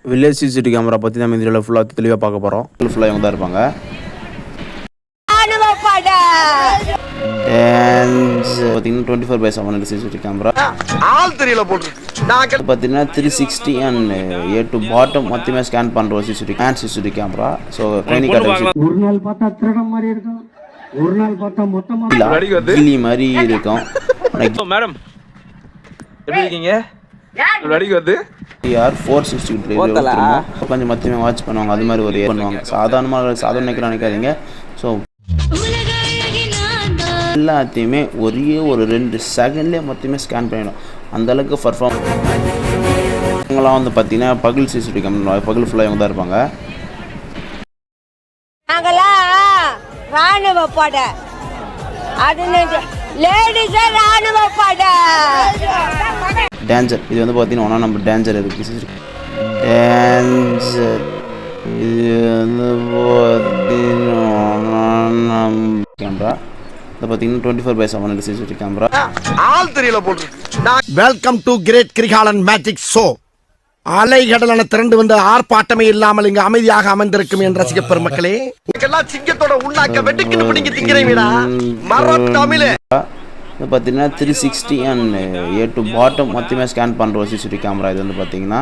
Village CCTV camera பற்றி நம்ம இந்த வீடியோவில் ஃபுல்லாக தெளிவாக பார்க்க போகிறோம். ஃபுல்லாக இவங்க தான் இருப்பாங்க. பார்த்தீங்கன்னா 24/7 சிசிடிவி கேமரா ஆள் தெரியல போட்டு பார்த்தீங்கன்னா 360 அண்ட் ஏ டு பாட்டம் மொத்தமே ஸ்கேன் பண்ணுற ஒரு சிசிடிவி கேமரா. ஸோ ட்ரைனிங் ஒரு நாள் பார்த்தா திருடம் மாதிரி இருக்கும், ஒரு நாள் பார்த்தா மொத்தமாக கிளி மாதிரி இருக்கும். மேடம் எப்படி இருக்கீங்க? வருது யார் 460 கொஞ்சம் மொத்தமே வாட்ச் பண்ணுவாங்க. அது மாதிரி ஒரு பண்ணுவாங்க. சாதாரண நினைக்காதீங்க. ஸோ எல்லாத்தையுமே ஒரே ஒரு 2 செகண்ட்லேயே மொத்தமே ஸ்கேன் பண்ணிடும். அந்தளவுக்கு பர்ஃபார்ம் இவங்களாம் வந்து பார்த்தீங்கன்னா பகல் சிசிடிவி கேமரா பகல் ஃபுல்லாக இவங்க தான் இருப்பாங்க. ராணுவ படை அது ராணுவ படை டேஞ்சர். இது வந்து பார்த்தீங்கன்னா 1 நம்பர் டேஞ்சர் இருக்குது. டேஞ்சர் இது வந்து பார்த்தீங்கன்னா கேமரா இதை பார்த்தீங்கன்னா 24/7 சிசிடிவி கேமரா. ஆள் தெரியல போட்டு welcome to great Kirikalan magic show. அலைகடலான திரண்டு வந்து ஆர்ப்பாட்டமே இல்லாமல் இங்கு அமைதியாக அமர்ந்திருக்கும் என் ரசிக பெருமக்களே, சிங்கத்தோட உண்ணாக்க வெட்டுக்கிட்டு பிடிங்க திங்கிறீங்கடா மர தமிழ். இது பார்த்தீங்கன்னா 360 அண்ட் ஏ டு பாட்டம் மொத்தமே ஸ்கேன் பண்ணுற ஒரு சிசிடிவி கேமரா. இது வந்து பார்த்தீங்கன்னா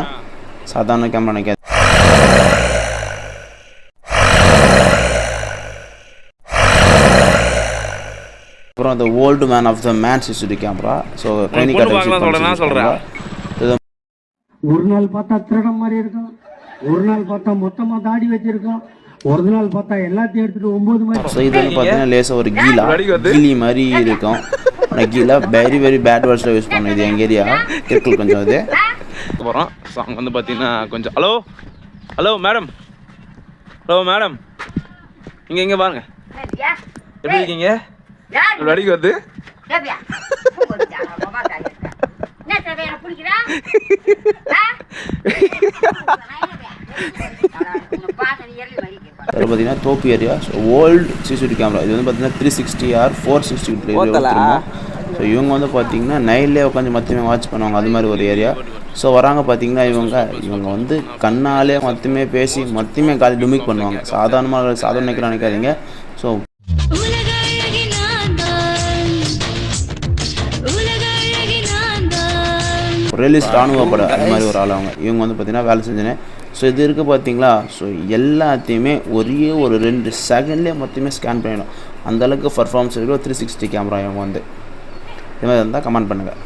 சாதாரண கேமரா நினைக்காது. அப்புறம் அந்த old man of the man CCTV camera. So training ஒரு நாள் பார்த்தா திருடம் மாதிரி இருக்கும், ஒரு நாள் பார்த்தா மொத்தமா தாடி வச்சிருக்கோம், ஒரு நாள் பார்த்தா எல்லாத்தையும் எடுத்துட்டு 9 மாதிரி. ஸோ இது வந்து பார்த்தீங்கன்னா லேசாக ஒரு கிளி மாதிரி இருக்கும். ஆனால் கீழே வெரி பேட் வேர்ட்ஸில் யூஸ் பண்ணோம். இது எங்கள் ஏரியா கிற்கல் கொஞ்சம் இது போகிறோம். சாங் வந்து பார்த்தீங்கன்னா கொஞ்சம் ஹலோ மேடம் இங்கே பாருங்க எப்படி இருக்கீங்க? வருது பார்த்தீங்கன்னா தோப்பு area. So old CCTV camera. இது வந்து பார்த்தீங்கன்னா 360 ஆர் 460. ஸோ இவங்க வந்து பார்த்தீங்கன்னா நைட்லேயே உட்காந்து மொத்தமே வாட்ச் பண்ணுவாங்க. அது மாதிரி ஒரு ஏரியா. ஸோ வராங்க பார்த்தீங்கன்னா இவங்க வந்து கண்ணாலே மொத்தமே பேசி மொத்தமே காலி டுமிக் பண்ணுவாங்க. சாதாரண நினைக்காதீங்க. ஸோ ரியலிஸ்ட் ராணுவ படை அது மாதிரி ஒரு ஆள் இவங்க வந்து பார்த்தீங்கன்னா வேலை செஞ்சேன். ஸோ இது இருக்குது பார்த்தீங்களா. ஸோ எல்லாத்தையுமே ஒரே ஒரு 2 செகண்ட்லேயே மொத்தமே ஸ்கேன் பண்ணிடும். அந்தளவுக்கு பர்ஃபார்மன்ஸ் இருக்கிற 360 கேமரா இவங்க வந்து இது மாதிரி இருந்தால் கமெண்ட் பண்ணுங்கள்.